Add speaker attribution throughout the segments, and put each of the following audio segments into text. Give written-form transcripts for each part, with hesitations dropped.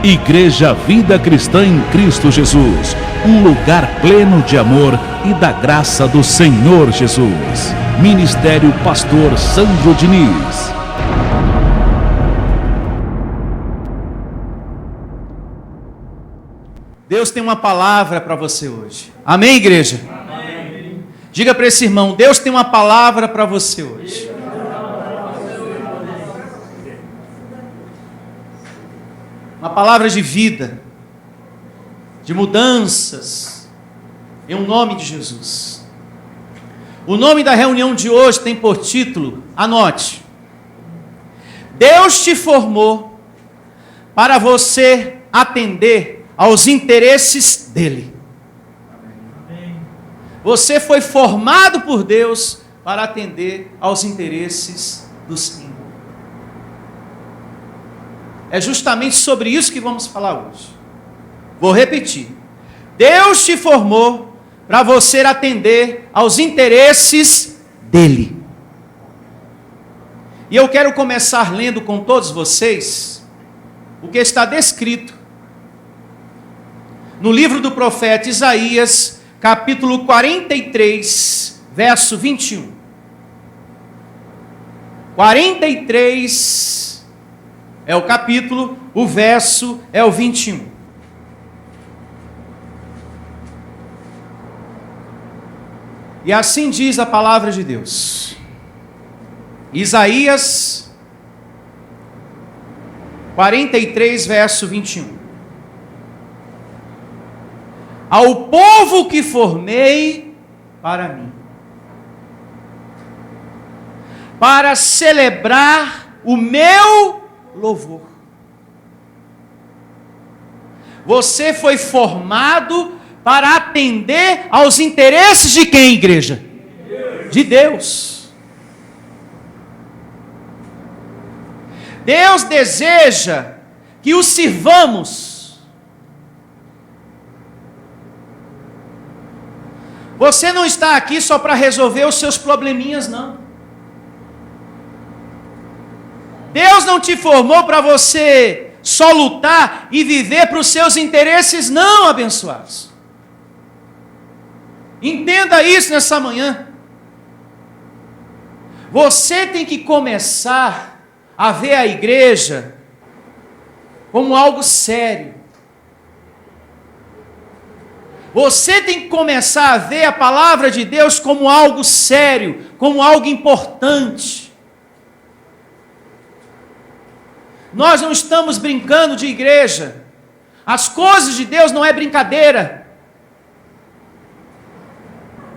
Speaker 1: Igreja Vida Cristã em Cristo Jesus, um lugar pleno de amor e da graça do Senhor Jesus. Ministério Pastor Sandro Diniz.
Speaker 2: Deus tem uma palavra para você hoje. Amém, igreja? Amém. Diga para esse irmão, Deus tem uma palavra para você hoje. Uma palavra de vida, de mudanças, em nome de Jesus. O nome da reunião de hoje tem por título, anote: Deus te formou para você atender aos interesses dele. Você foi formado por Deus para atender aos interesses do Senhor. É justamente sobre isso que vamos falar hoje. Vou repetir. Deus te formou para você atender aos interesses dele. E eu quero começar lendo com todos vocês o que está descrito no livro do profeta Isaías, capítulo 43, verso 21. 43 é o capítulo, o verso é o 21. E assim diz a palavra de Deus. Isaías 43, verso 21. Ao povo que formei para mim, para celebrar o meu louvor. Você foi formado para atender aos interesses de quem, igreja? De Deus. Deus deseja que o sirvamos. Você não está aqui só para resolver os seus probleminhas, não. Deus não te formou para você só lutar e viver para os seus interesses, não, abençoados. Entenda isso nessa manhã. Você tem que começar a ver a igreja como algo sério. Você tem que começar a ver a palavra de Deus como algo sério, como algo importante. Nós não estamos brincando de igreja. As coisas de Deus não é brincadeira.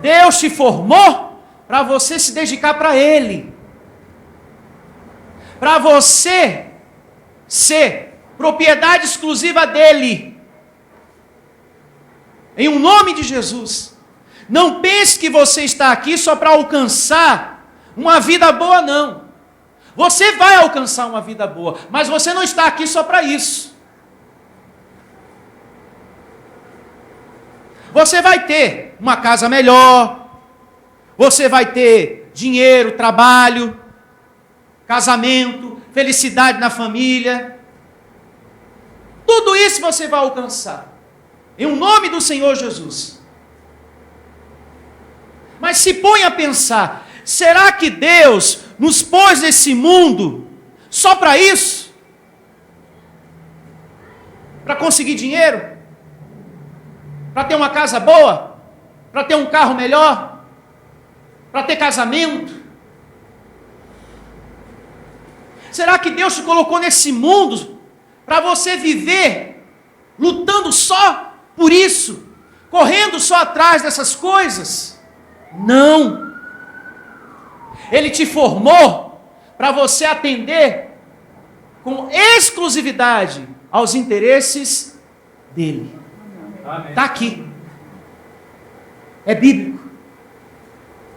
Speaker 2: Deus te formou para você se dedicar para Ele. Para você ser propriedade exclusiva dEle. Em um nome de Jesus. Não pense que você está aqui só para alcançar uma vida boa, não. Você vai alcançar uma vida boa, mas você não está aqui só para isso. Você vai ter uma casa melhor, você vai ter dinheiro, trabalho, casamento, felicidade na família. Tudo isso você vai alcançar, em nome do Senhor Jesus. Mas se põe a pensar, será que Deus nos pôs nesse mundo só para isso? Para conseguir dinheiro? Para ter uma casa boa? Para ter um carro melhor? Para ter casamento? Será que Deus te colocou nesse mundo para você viver lutando só por isso? Correndo só atrás dessas coisas? Não! Ele te formou para você atender com exclusividade aos interesses dele. Está aqui. É bíblico.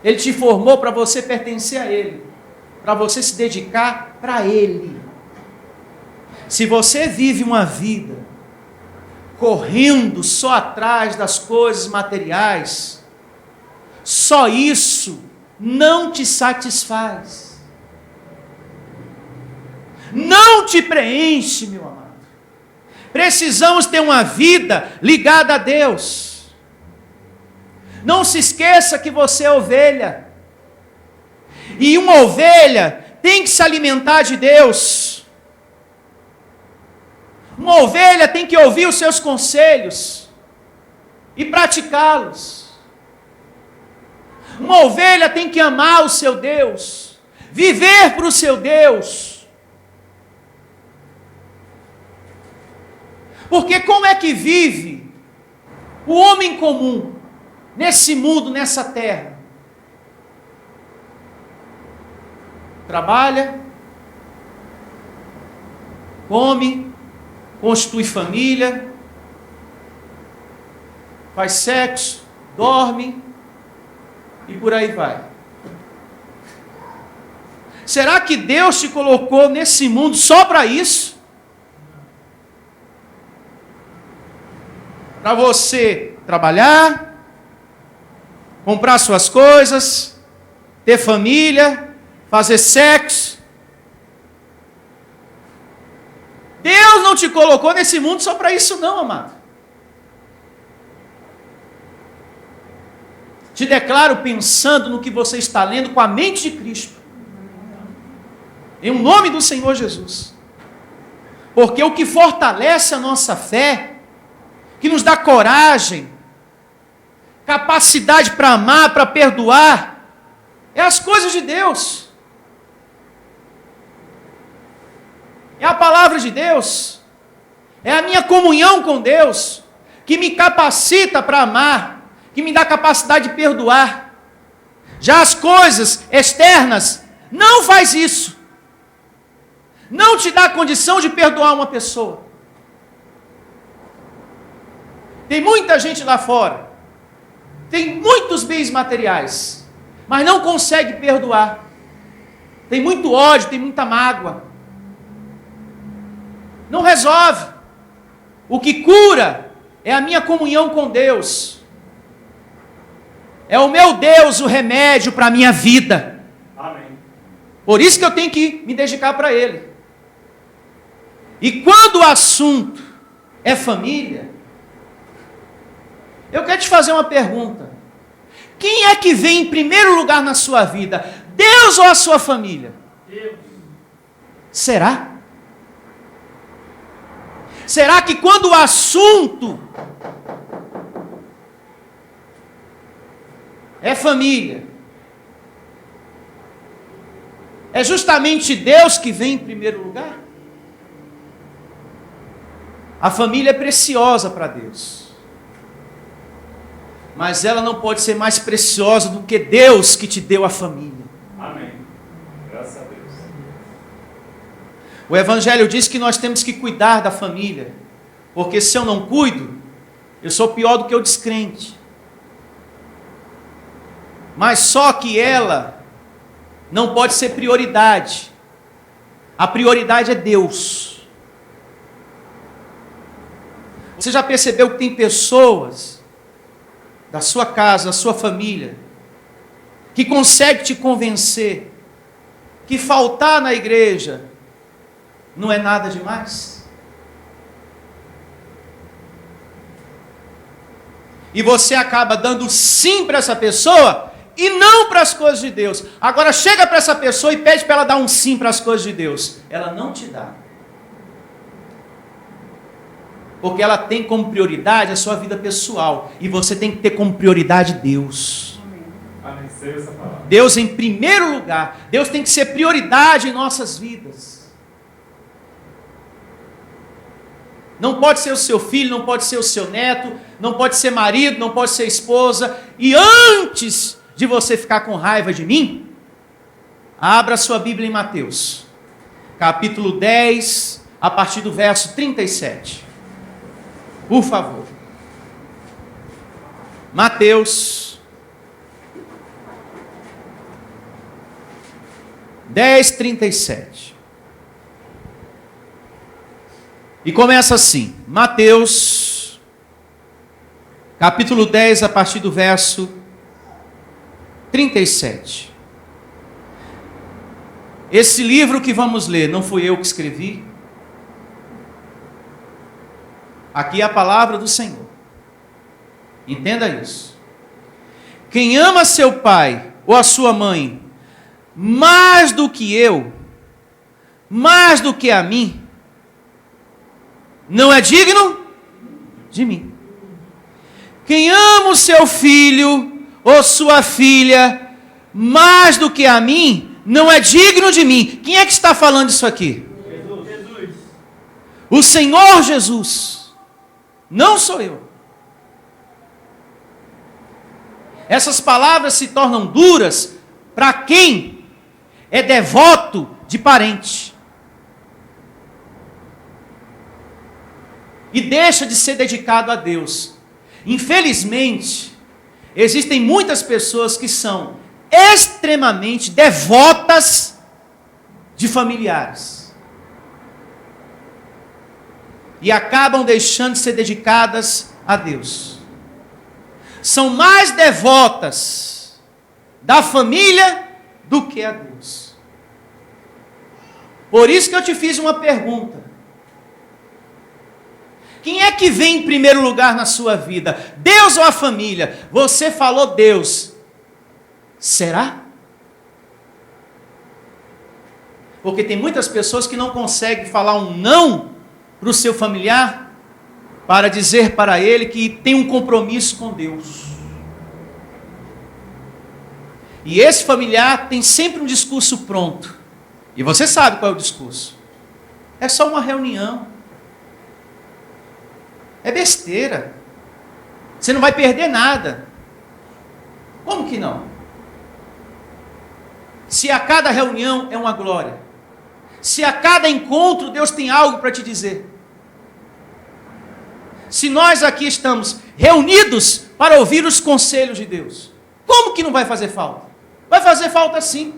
Speaker 2: Ele te formou para você pertencer a Ele. Para você se dedicar para Ele. Se você vive uma vida correndo só atrás das coisas materiais, só isso não te satisfaz. Não te preenche, meu amado. Precisamos ter uma vida ligada a Deus. Não se esqueça que você é ovelha. E uma ovelha tem que se alimentar de Deus. Uma ovelha tem que ouvir os seus conselhos e praticá-los. Uma ovelha tem que amar o seu Deus, viver para o seu Deus. Porque como é que vive o homem comum nesse mundo, nessa terra? Trabalha, come, constitui família, faz sexo, dorme e por aí vai. Será que Deus te colocou nesse mundo só para isso? Para você trabalhar, comprar suas coisas, ter família, fazer sexo? Deus não te colocou nesse mundo só para isso não, amado. Te declaro pensando no que você está lendo com a mente de Cristo. Em nome do Senhor Jesus. Porque o que fortalece a nossa fé, que nos dá coragem, capacidade para amar, para perdoar, é as coisas de Deus. É a palavra de Deus. É a minha comunhão com Deus, que me capacita para amar, que me dá capacidade de perdoar. Já as coisas externas, não faz isso. Não te dá a condição de perdoar uma pessoa. Tem muita gente lá fora, tem muitos bens materiais, mas não consegue perdoar. Tem muito ódio, tem muita mágoa. Não resolve. O que cura é a minha comunhão com Deus. É o meu Deus o remédio para a minha vida.
Speaker 3: Amém.
Speaker 2: Por isso que eu tenho que me dedicar para Ele. E quando o assunto é família, eu quero te fazer uma pergunta. Quem é que vem em primeiro lugar na sua vida? Deus ou a sua família?
Speaker 3: Deus.
Speaker 2: Será? Será que quando o assunto é família, é justamente Deus que vem em primeiro lugar? A família é preciosa para Deus. Mas ela não pode ser mais preciosa do que Deus que te deu a família.
Speaker 3: Amém. Graças a Deus.
Speaker 2: O Evangelho diz que nós temos que cuidar da família. Porque se eu não cuido, eu sou pior do que o descrente. Mas só que ela não pode ser prioridade. A prioridade é Deus. Você já percebeu que tem pessoas da sua casa, da sua família, que conseguem te convencer que faltar na igreja não é nada demais? E você acaba dando sim para essa pessoa e não para as coisas de Deus. Agora chega para essa pessoa e pede para ela dar um sim para as coisas de Deus. Ela não te dá. Porque ela tem como prioridade a sua vida pessoal. E você tem que ter como prioridade Deus.
Speaker 3: Amém. Receba essa palavra.
Speaker 2: Deus em primeiro lugar. Deus tem que ser prioridade em nossas vidas. Não pode ser o seu filho, não pode ser o seu neto, não pode ser marido, não pode ser esposa. E antes de você ficar com raiva de mim, abra sua Bíblia em Mateus, capítulo 10, a partir do verso 37. Por favor. Mateus 10:37. E começa assim, Mateus, capítulo 10, a partir do verso 37. Esse livro que vamos ler, não fui eu que escrevi. Aqui é a palavra do Senhor. Entenda isso. Quem ama seu pai ou a sua mãe mais do que eu, mais do que a mim, não é digno de mim. Quem ama o seu filho ou sua filha mais do que a mim, não é digno de mim. Quem é que está falando isso aqui?
Speaker 3: Jesus.
Speaker 2: O Senhor Jesus. Não sou eu. Essas palavras se tornam duras para quem é devoto de parente. E deixa de ser dedicado a Deus. Infelizmente, existem muitas pessoas que são extremamente devotas de familiares. E acabam deixando de ser dedicadas a Deus. São mais devotas da família do que a Deus. Por isso que eu te fiz uma pergunta. Quem é que vem em primeiro lugar na sua vida? Deus ou a família? Você falou Deus. Será? Porque tem muitas pessoas que não conseguem falar um não para o seu familiar, para dizer para ele que tem um compromisso com Deus. E esse familiar tem sempre um discurso pronto. E você sabe qual é o discurso. É só uma reunião. É besteira. Você não vai perder nada. Como que não? Se a cada reunião é uma glória. Se a cada encontro Deus tem algo para te dizer. Se nós aqui estamos reunidos para ouvir os conselhos de Deus, como que não vai fazer falta? Vai fazer falta sim.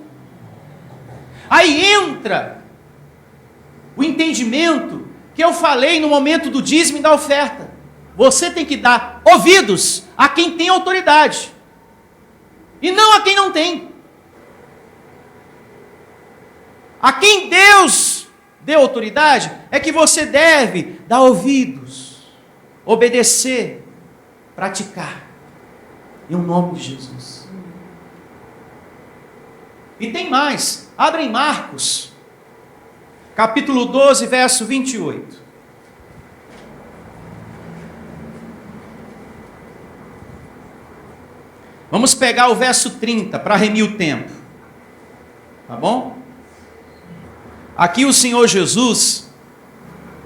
Speaker 2: Aí entra o entendimento que eu falei no momento do dízimo e da oferta. Você tem que dar ouvidos a quem tem autoridade. E não a quem não tem. A quem Deus deu autoridade, é que você deve dar ouvidos, obedecer, praticar. Em nome de Jesus. E tem mais. Abre em Marcos, capítulo 12, verso 28. Vamos pegar o verso 30 para remir o tempo. Tá bom? Aqui o Senhor Jesus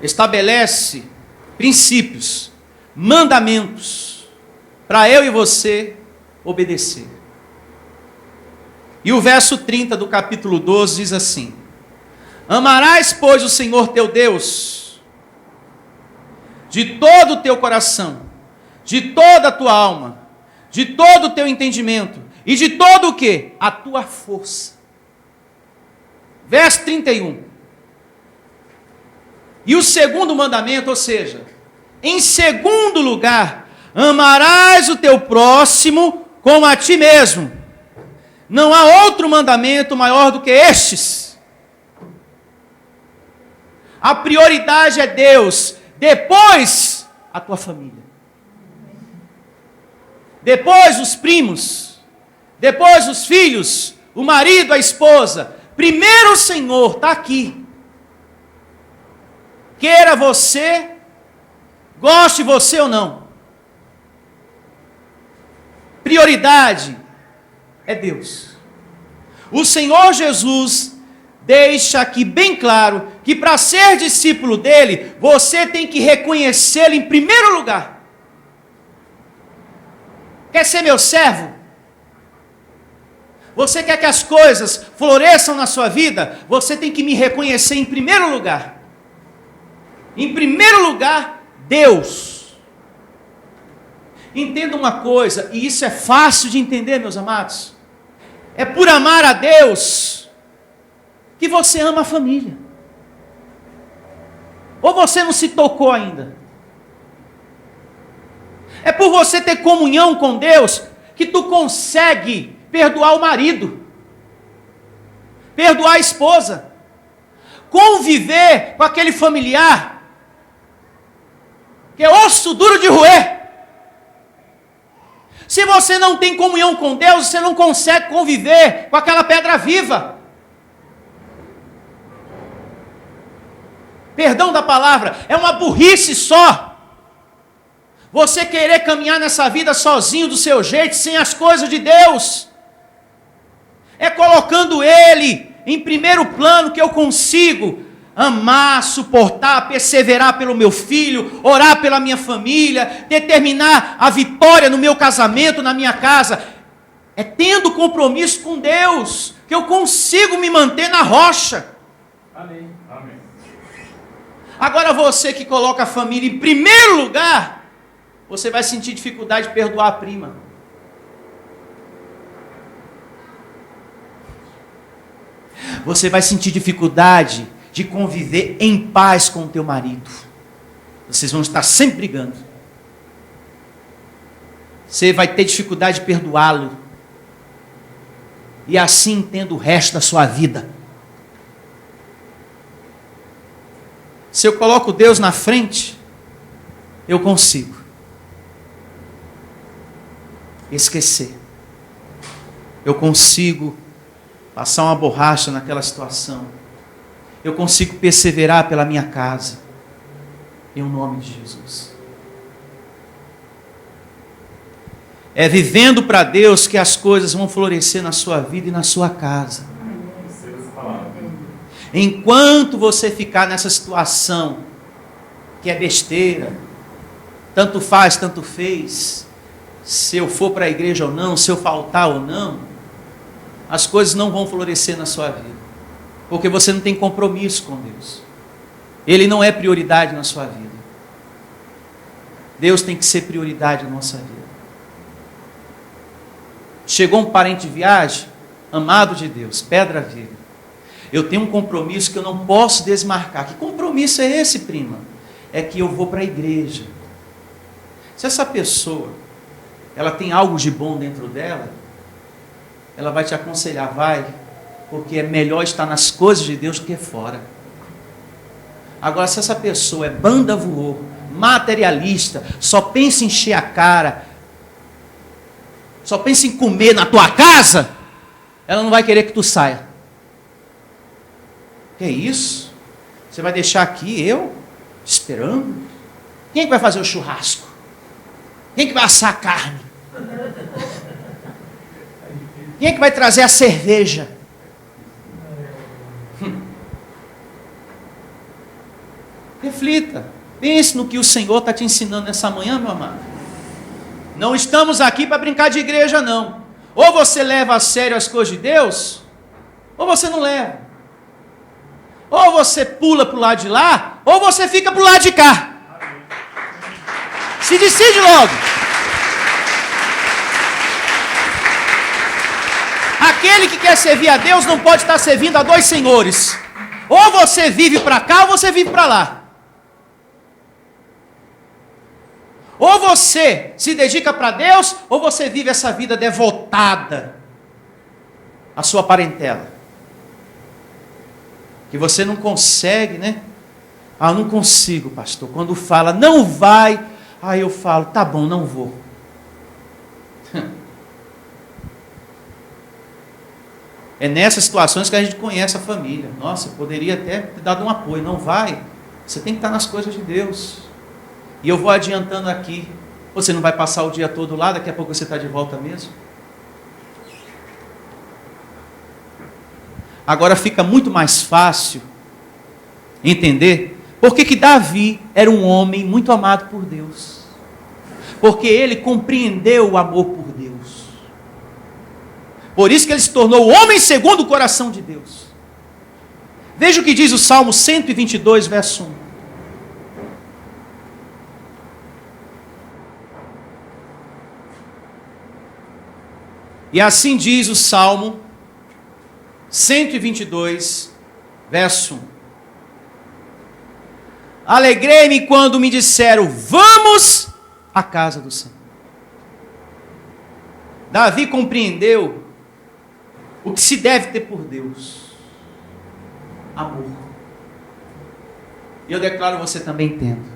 Speaker 2: estabelece princípios, mandamentos, para eu e você obedecer. E o verso 30 do capítulo 12 diz assim: Amarás, pois, o Senhor teu Deus, de todo o teu coração, de toda a tua alma, de todo o teu entendimento, e de todo o quê? A tua força. Verso 31. E o segundo mandamento, ou seja, em segundo lugar, amarás o teu próximo como a ti mesmo. Não há outro mandamento maior do que estes. A prioridade é Deus, depois a tua família. Depois os primos, depois os filhos, o marido, a esposa. Primeiro o Senhor está aqui. Queira você, goste você ou não. Prioridade é Deus. O Senhor Jesus deixa aqui bem claro que para ser discípulo dele, você tem que reconhecê-lo em primeiro lugar. Quer ser meu servo? Você quer que as coisas floresçam na sua vida? Você tem que me reconhecer em primeiro lugar. Em primeiro lugar, Deus. Entenda uma coisa, e isso é fácil de entender, meus amados. É por amar a Deus que você ama a família. Ou você não se tocou ainda? É por você ter comunhão com Deus que tu consegue perdoar o marido, perdoar a esposa, conviver com aquele familiar que é osso duro de roer. Se você não tem comunhão com Deus, você não consegue conviver com aquela pedra viva. Perdão da palavra, é uma burrice só. Você querer caminhar nessa vida sozinho, do seu jeito, sem as coisas de Deus. É colocando Ele em primeiro plano que eu consigo amar, suportar, perseverar pelo meu filho, orar pela minha família, determinar a vitória no meu casamento, na minha casa. É tendo compromisso com Deus que eu consigo me manter na rocha.
Speaker 3: Amém. Amém.
Speaker 2: Agora você que coloca a família em primeiro lugar, você vai sentir dificuldade de perdoar a prima. Você vai sentir dificuldade de conviver em paz com o teu marido. Vocês vão estar sempre brigando. Você vai ter dificuldade de perdoá-lo. E assim tendo o resto da sua vida. Se eu coloco Deus na frente, eu consigo esquecer. Eu consigo passar uma borracha naquela situação. Eu consigo perseverar pela minha casa. Em nome de Jesus. É vivendo para Deus que as coisas vão florescer na sua vida e na sua casa. Enquanto você ficar nessa situação, que é besteira, tanto faz, tanto fez, se eu for para a igreja ou não, se eu faltar ou não, as coisas não vão florescer na sua vida. Porque você não tem compromisso com Deus. Ele não é prioridade na sua vida. Deus tem que ser prioridade na nossa vida. Chegou um parente de viagem, amado de Deus, pedra viva. Eu tenho um compromisso que eu não posso desmarcar. Que compromisso é esse, prima? É que eu vou para a igreja. Se essa pessoa, ela tem algo de bom dentro dela, ela vai te aconselhar, vai, porque é melhor estar nas coisas de Deus do que fora. Agora, se essa pessoa é banda voou, materialista, só pensa em encher a cara, só pensa em comer na tua casa, ela não vai querer que tu saia. Que isso? Você vai deixar aqui eu esperando? Quem é que vai fazer o churrasco? Quem é que vai assar a carne? Quem é que vai trazer a cerveja? Reflita. Pense no que o Senhor está te ensinando nessa manhã, meu amado. Não estamos aqui para brincar de igreja, não. Ou você leva a sério as coisas de Deus, ou você não leva. Ou você pula para o lado de lá, ou você fica para o lado de cá. Se decide logo. Aquele que quer servir a Deus não pode estar servindo a dois senhores. Ou você vive para cá, ou você vive para lá. Ou você se dedica para Deus, ou você vive essa vida devotada à sua parentela. Que você não consegue, né? Ah, eu não consigo, pastor. Quando fala, não vai, aí eu falo, tá bom, não vou. É nessas situações que a gente conhece a família. Nossa, poderia até ter dado um apoio. Não vai. Você tem que estar nas coisas de Deus. E eu vou adiantando aqui. Você não vai passar o dia todo lá, daqui a pouco você está de volta mesmo. Agora fica muito mais fácil entender por que Davi era um homem muito amado por Deus. Porque ele compreendeu o amor por Deus. Por isso que ele se tornou o homem segundo o coração de Deus. Veja o que diz o Salmo 122, verso 1. E assim diz o Salmo 122, verso 1. Alegrei-me quando me disseram, vamos à casa do Senhor. Davi compreendeu o que se deve ter por Deus. Amor. E eu declaro você também tendo.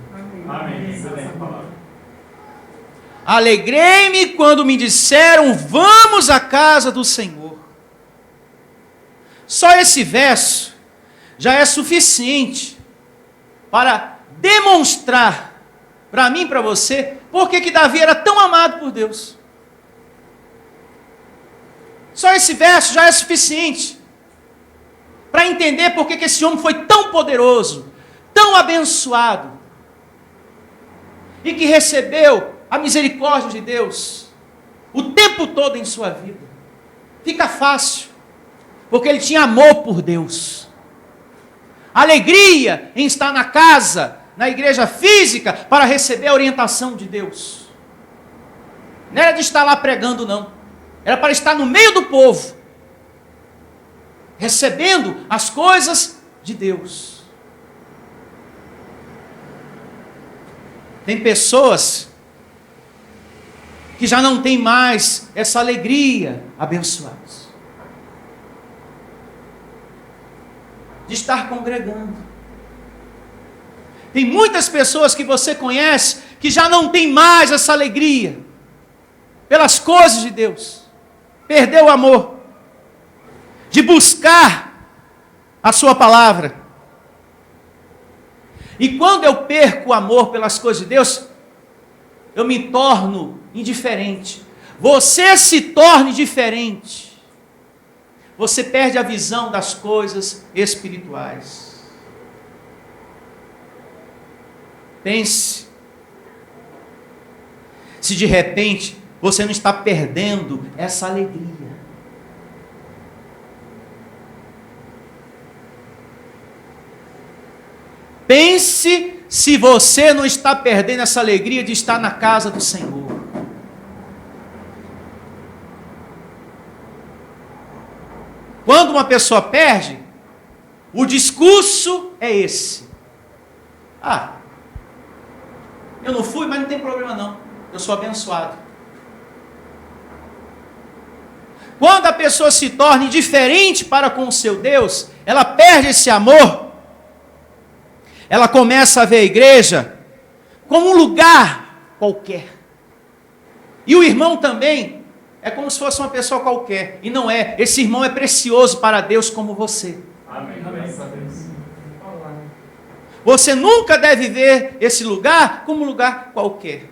Speaker 3: Amém. Excelente palavra.
Speaker 2: Alegrei-me quando me disseram, vamos à casa do Senhor. Só esse verso já é suficiente para demonstrar para mim e para você por que Davi era tão amado por Deus. Só esse verso já é suficiente para entender por que esse homem foi tão poderoso, tão abençoado, e que recebeu a misericórdia de Deus o tempo todo em sua vida. Fica fácil, porque ele tinha amor por Deus. Alegria em estar na casa, na igreja física, para receber a orientação de Deus. Não era de estar lá pregando, não. Era para estar no meio do povo, recebendo as coisas de Deus. Tem pessoas que já não têm mais essa alegria, abençoados, de estar congregando. Tem muitas pessoas que você conhece que já não tem mais essa alegria pelas coisas de Deus. Perdeu o amor de buscar a sua palavra. E quando eu perco o amor pelas coisas de Deus, eu me torno indiferente. Você se torne diferente. Você perde a visão das coisas espirituais. Pense se de repente você não está perdendo essa alegria. Pense se você não está perdendo essa alegria de estar na casa do Senhor. Quando uma pessoa perde, o discurso é esse. Ah, eu não fui, mas não tem problema não. Eu sou abençoado. Quando a pessoa se torna indiferente para com o seu Deus, ela perde esse amor. Ela começa a ver a igreja como um lugar qualquer. E o irmão também é como se fosse uma pessoa qualquer. E não é. Esse irmão é precioso para Deus como você.
Speaker 3: Amém.
Speaker 2: Você nunca deve ver esse lugar como um lugar qualquer.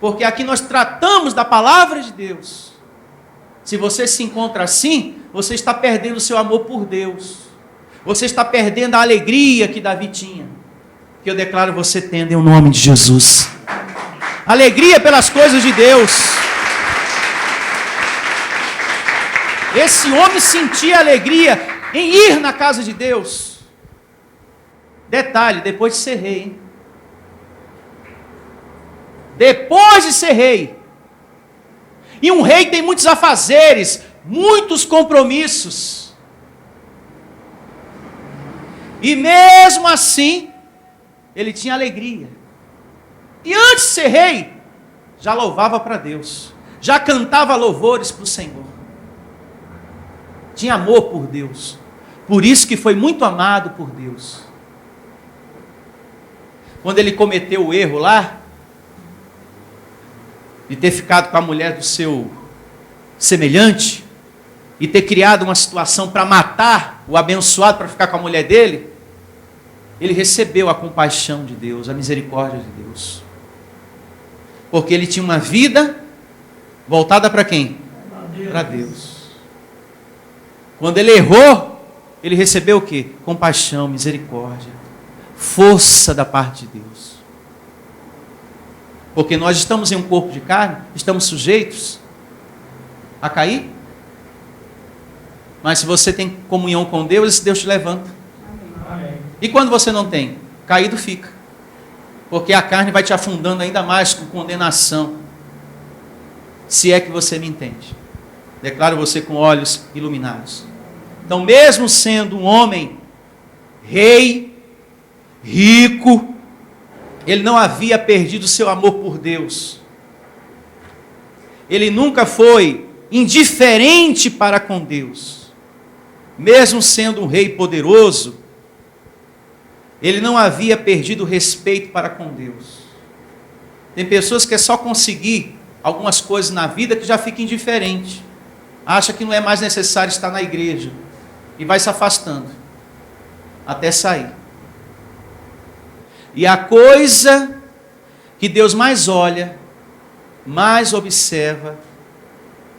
Speaker 2: Porque aqui nós tratamos da palavra de Deus. Se você se encontra assim, você está perdendo o seu amor por Deus. Você está perdendo a alegria que Davi tinha. Que eu declaro você tendo em nome de Jesus. Alegria pelas coisas de Deus. Esse homem sentia alegria em ir na casa de Deus. Detalhe, depois de ser rei, hein? Depois de ser rei. E um rei tem muitos afazeres, muitos compromissos. E mesmo assim, ele tinha alegria. E antes de ser rei, já louvava para Deus. Já cantava louvores para o Senhor. Tinha amor por Deus. Por isso que foi muito amado por Deus. Quando ele cometeu o erro lá, de ter ficado com a mulher do seu semelhante, e ter criado uma situação para matar o abençoado para ficar com a mulher dele, ele recebeu a compaixão de Deus, a misericórdia de Deus. Porque ele tinha uma vida voltada para quem? Para Deus. Quando ele errou, ele recebeu o quê? Compaixão, misericórdia, força da parte de Deus. Porque nós estamos em um corpo de carne, estamos sujeitos a cair. Mas se você tem comunhão com Deus, esse Deus te levanta.
Speaker 3: Amém.
Speaker 2: E quando você não tem? Caído fica. Porque a carne vai te afundando ainda mais com condenação. Se é que você me entende. Declaro você com olhos iluminados. Então, mesmo sendo um homem rei, rico, ele não havia perdido seu amor por Deus. Ele nunca foi indiferente para com Deus. Mesmo sendo um rei poderoso, ele não havia perdido o respeito para com Deus. Tem pessoas que é só conseguir algumas coisas na vida que já fica indiferente. Acha que não é mais necessário estar na igreja. E vai se afastando. Até sair. E a coisa que Deus mais olha, mais observa,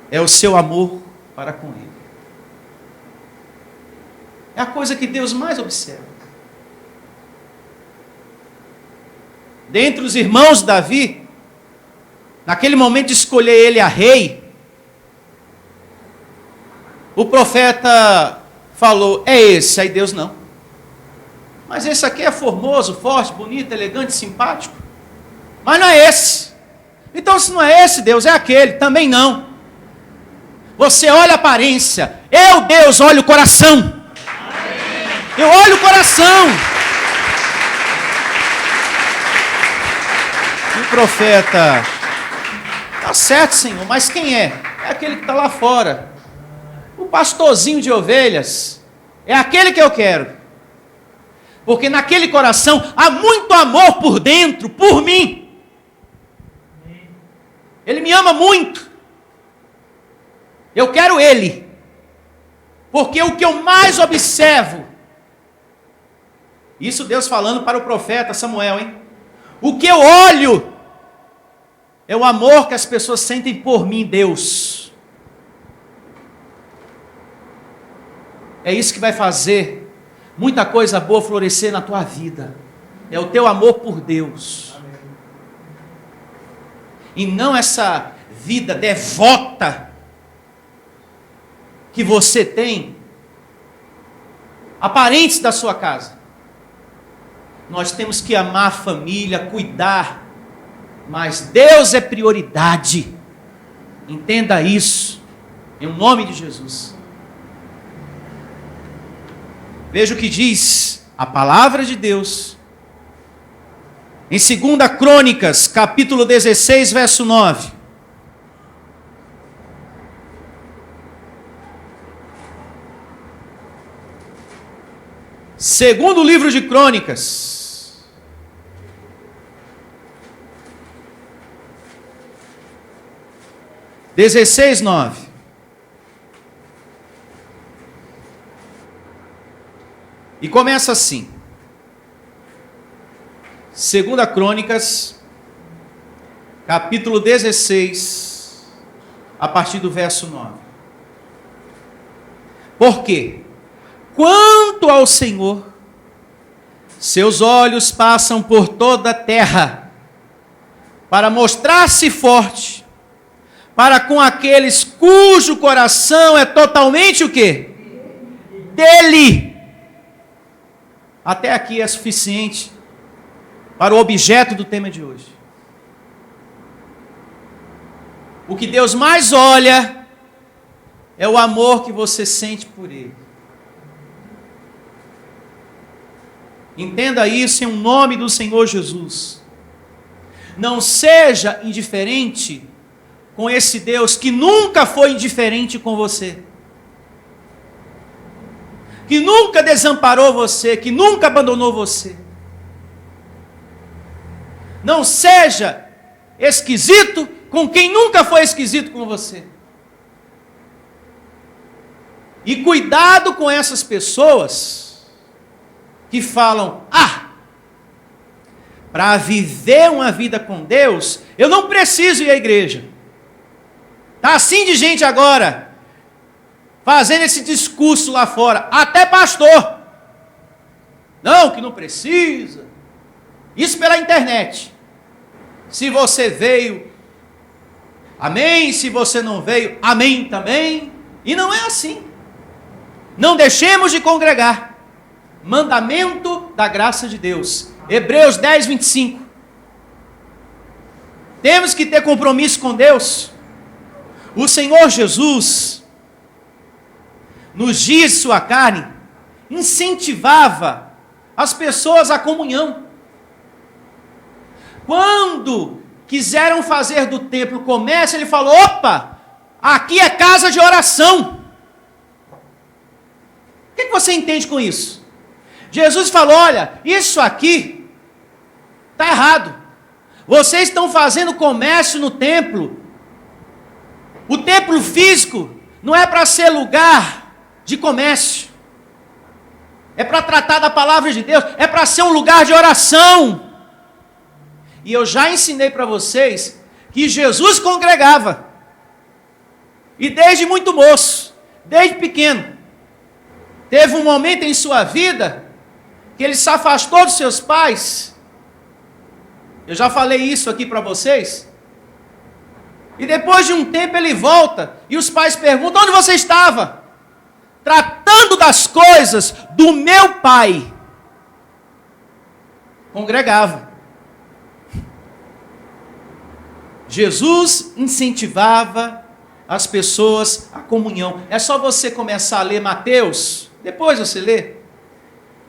Speaker 2: é o seu amor para com Ele. É a coisa que Deus mais observa. Dentre os irmãos de Davi, naquele momento de escolher ele a rei, o profeta falou, é esse, aí Deus não. Mas esse aqui é formoso, forte, bonito, elegante, simpático. Mas não é esse. Então se não é esse, Deus, é aquele, também não. Você olha a aparência, eu, Deus, olho o coração. Eu olho o coração. E o profeta, tá certo, Senhor, mas quem é? É aquele que está lá fora. O pastorzinho de ovelhas. É aquele que eu quero. Porque naquele coração há muito amor por dentro, por mim. Ele me ama muito. Eu quero ele. Porque o que eu mais observo, isso Deus falando para o profeta Samuel, hein? O que eu olho é o amor que as pessoas sentem por mim, Deus. É isso que vai fazer muita coisa boa florescer na tua vida. É o teu amor por Deus. Amém. E não essa vida devota que você tem, aparentes da sua casa. Nós temos que amar a família, cuidar, mas Deus é prioridade. Entenda isso, em nome de Jesus. Veja o que diz a palavra de Deus, em 2 Crônicas, capítulo 16, verso 9. Segundo livro de Crônicas, dezesseis, 9. E começa assim. 2 Crônicas, capítulo 16, a partir do verso 9. Por quê? Quanto ao Senhor, seus olhos passam por toda a terra, para mostrar-se forte, para com aqueles cujo coração é totalmente o quê? Dele. Até aqui é suficiente para o objeto do tema de hoje. O que Deus mais olha é o amor que você sente por Ele. Entenda isso em nome do Senhor Jesus. Não seja indiferente com esse Deus que nunca foi indiferente com você. Que nunca desamparou você, que nunca abandonou você. Não seja esquisito com quem nunca foi esquisito com você. E cuidado com essas pessoas que falam, para viver uma vida com Deus, eu não preciso ir à igreja. Está assim de gente agora, fazendo esse discurso lá fora, até pastor. Não, que não precisa. Isso pela internet. Se você veio, amém. Se você não veio, amém também. E não é assim. Não deixemos de congregar. Mandamento da graça de Deus. Hebreus 10, 25. Temos que ter compromisso com Deus. O Senhor Jesus, nos dias de sua carne, incentivava as pessoas à comunhão. Quando quiseram fazer do templo comércio, ele falou, opa, aqui é casa de oração. O que você entende com isso? Jesus falou: olha, isso aqui está errado. Vocês estão fazendo comércio no templo. O templo físico não é para ser lugar de comércio. É para tratar da palavra de Deus. É para ser um lugar de oração. E eu já ensinei para vocês que Jesus congregava. E desde muito moço, desde pequeno, teve um momento em sua vida que ele se afastou dos seus pais. Eu já falei isso aqui para vocês. E depois de um tempo ele volta e os pais perguntam: onde você estava? Tratando das coisas do meu pai. Congregava. Jesus incentivava as pessoas à comunhão. É só você começar a ler Mateus, depois você lê,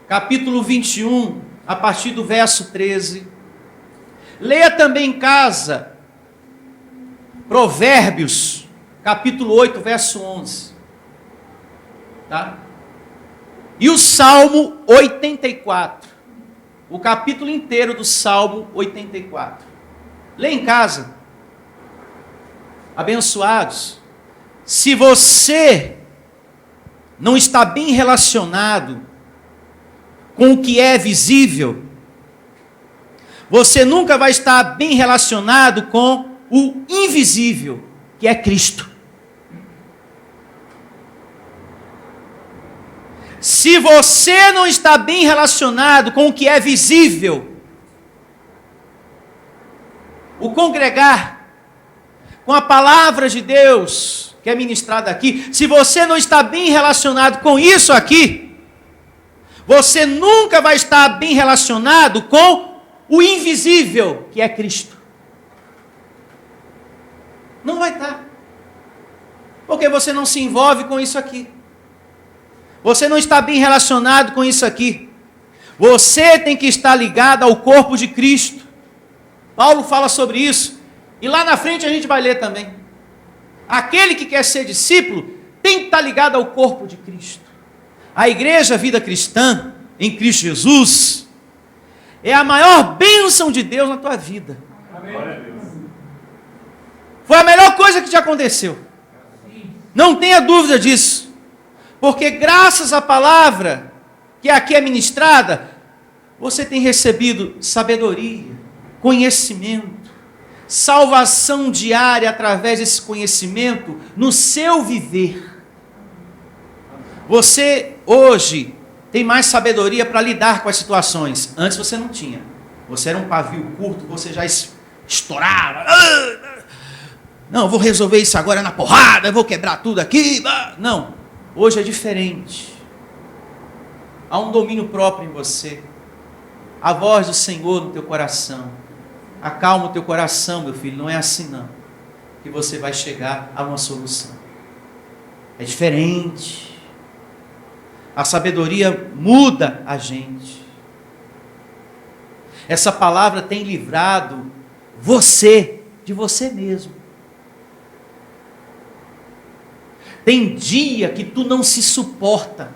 Speaker 2: capítulo 21, a partir do verso 13. Leia também em casa Provérbios, capítulo 8, verso 11. Tá? E o Salmo 84. O capítulo inteiro do Salmo 84. Leia em casa. Abençoados. Se você não está bem relacionado com o que é visível, você nunca vai estar bem relacionado com o invisível, que é Cristo. Se você não está bem relacionado com o que é visível, o congregar, com a palavra de Deus que é ministrada aqui, se você não está bem relacionado com isso aqui, você nunca vai estar bem relacionado com o invisível, que é Cristo. Não vai estar. Porque você não se envolve com isso aqui. Você não está bem relacionado com isso aqui. Você tem que estar ligado ao corpo de Cristo. Paulo fala sobre isso. E lá na frente a gente vai ler também. Aquele que quer ser discípulo tem que estar ligado ao corpo de Cristo. A igreja, a vida cristã, em Cristo Jesus, é a maior bênção de Deus na tua vida.
Speaker 3: Amém.
Speaker 2: Foi a melhor coisa que te aconteceu. Não tenha dúvida disso. Porque graças à palavra que aqui é ministrada, você tem recebido sabedoria, conhecimento, salvação diária através desse conhecimento no seu viver. Você hoje tem mais sabedoria para lidar com as situações. Antes você não tinha. Você era um pavio curto, você já estourava. Não, eu vou resolver isso agora na porrada, eu vou quebrar tudo aqui. Não, hoje é diferente. Há um domínio próprio em você. A voz do Senhor no teu coração. Acalma o teu coração, meu filho. Não é assim não, que você vai chegar a uma solução. É diferente. A sabedoria muda a gente. Essa palavra tem livrado você de você mesmo. Tem dia que tu não se suporta.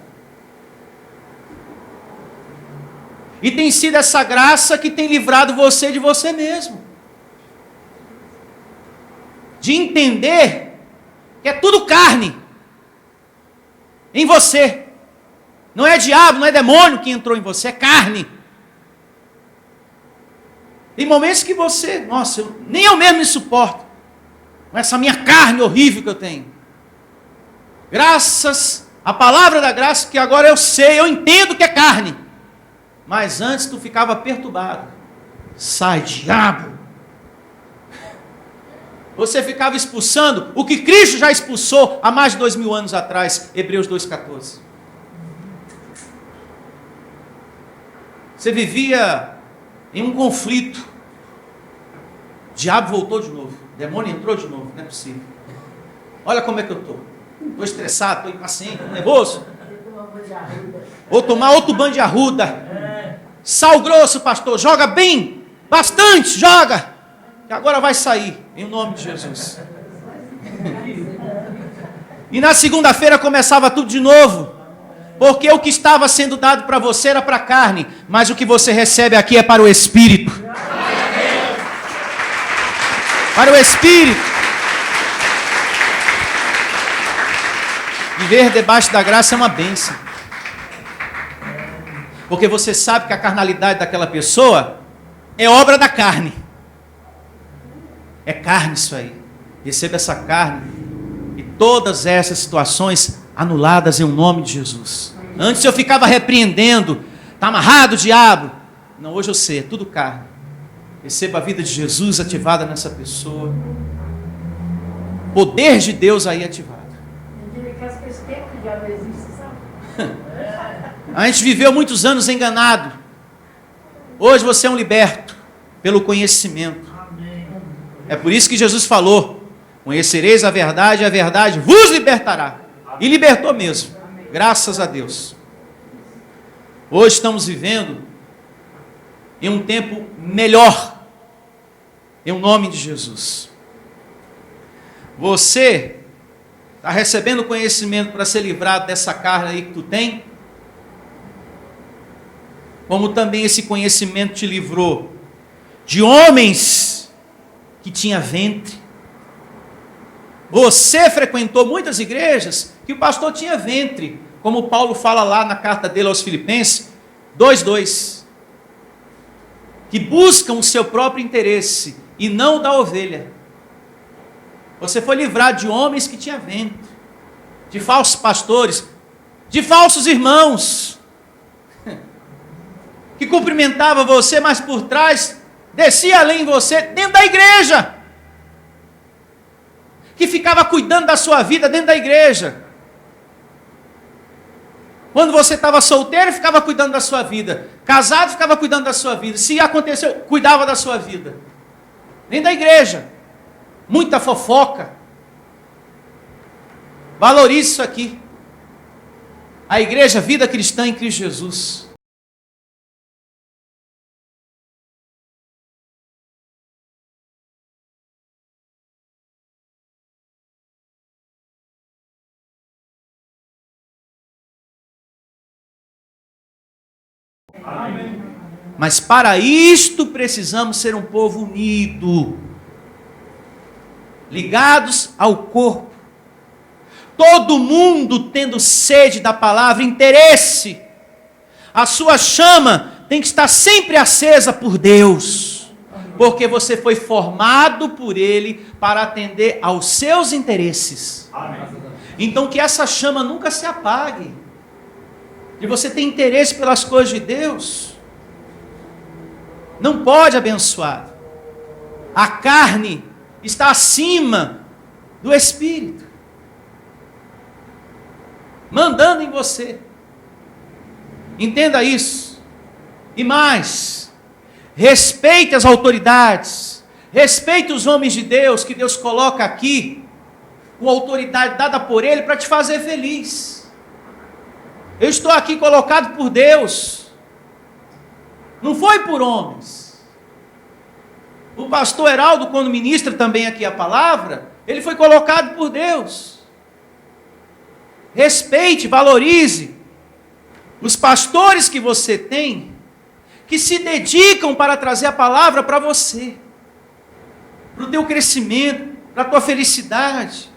Speaker 2: E tem sido essa graça que tem livrado você de você mesmo. De entender que é tudo carne em você. Não é diabo, não é demônio que entrou em você, é carne. Tem momentos que você, nossa, nem eu mesmo me suporto com essa minha carne horrível que eu tenho. Graças à palavra da graça, que agora eu sei, eu entendo que é carne. Mas antes tu ficava perturbado. Sai, diabo. Você ficava expulsando o que Cristo já expulsou há mais de 2000 anos atrás. Hebreus 2,14. Você vivia em um conflito. O diabo voltou de novo. O demônio entrou de novo. Não é possível. Olha como é que eu estou. Estou estressado, estou impaciente, estou nervoso. Vou tomar outro banho de arruda. Sal grosso, pastor. Joga bem. Bastante, joga. Que agora vai sair. Em nome de Jesus. E na segunda-feira começava tudo de novo. Porque o que estava sendo dado para você era para a carne, mas o que você recebe aqui é para o Espírito. Para o Espírito. Viver debaixo da graça é uma bênção. Porque você sabe que a carnalidade daquela pessoa é obra da carne. É carne isso aí. Receba essa carne e todas essas situações anuladas em nome de Jesus. Antes eu ficava repreendendo, está amarrado o diabo. Não, hoje eu sei, é tudo carne. Receba a vida de Jesus ativada nessa pessoa. Poder de Deus aí ativado. A gente viveu muitos anos enganado. Hoje você é um liberto pelo conhecimento. É por isso que Jesus falou: conhecereis a verdade vos libertará. E libertou mesmo. Graças a Deus. Hoje estamos vivendo em um tempo melhor. Em nome de Jesus. Você está recebendo conhecimento para ser livrado dessa carne aí que tu tem? Como também esse conhecimento te livrou de homens que tinham ventre. Você frequentou muitas igrejas que o pastor tinha ventre, como Paulo fala lá na carta dele aos Filipenses 2:2, que buscam o seu próprio interesse e não o da ovelha. Você foi livrado de homens que tinham ventre, de falsos pastores, de falsos irmãos, que cumprimentava você, mas por trás descia além de você, dentro da igreja, que ficava cuidando da sua vida dentro da igreja. Quando você estava solteiro, ficava cuidando da sua vida. Casado, ficava cuidando da sua vida. Se aconteceu, cuidava da sua vida. Dentro da igreja. Muita fofoca. Valorize isso aqui. A igreja, vida cristã em Cristo Jesus.
Speaker 3: Amém.
Speaker 2: Mas para isto precisamos ser um povo unido, ligados ao corpo, todo mundo tendo sede da palavra, interesse. A sua chama tem que estar sempre acesa por Deus, porque você foi formado por Ele para atender aos seus interesses.
Speaker 3: Amém.
Speaker 2: Então que essa chama nunca se apague, e você tem interesse pelas coisas de Deus. Não pode abençoar. A carne está acima do Espírito, mandando em você. Entenda isso. E mais, respeite as autoridades, respeite os homens de Deus que Deus coloca aqui, com autoridade dada por Ele para te fazer feliz. Eu estou aqui colocado por Deus, não foi por homens. O pastor Heraldo, quando ministra também aqui a palavra, ele foi colocado por Deus. Respeite, valorize os pastores que você tem, que se dedicam para trazer a palavra para você, para o teu crescimento, para a tua felicidade.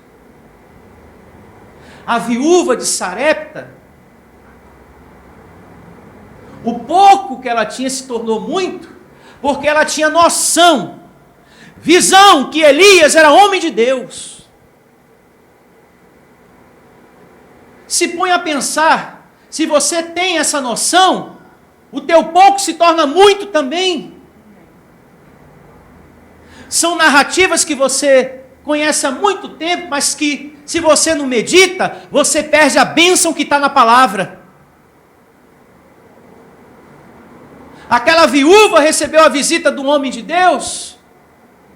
Speaker 2: A viúva de Sarepta, o pouco que ela tinha se tornou muito, porque ela tinha noção, visão que Elias era homem de Deus. Se põe a pensar, se você tem essa noção, o teu pouco se torna muito também. São narrativas que você conhece há muito tempo, mas que, se você não medita, você perde a bênção que está na palavra. Aquela viúva recebeu a visita do homem de Deus,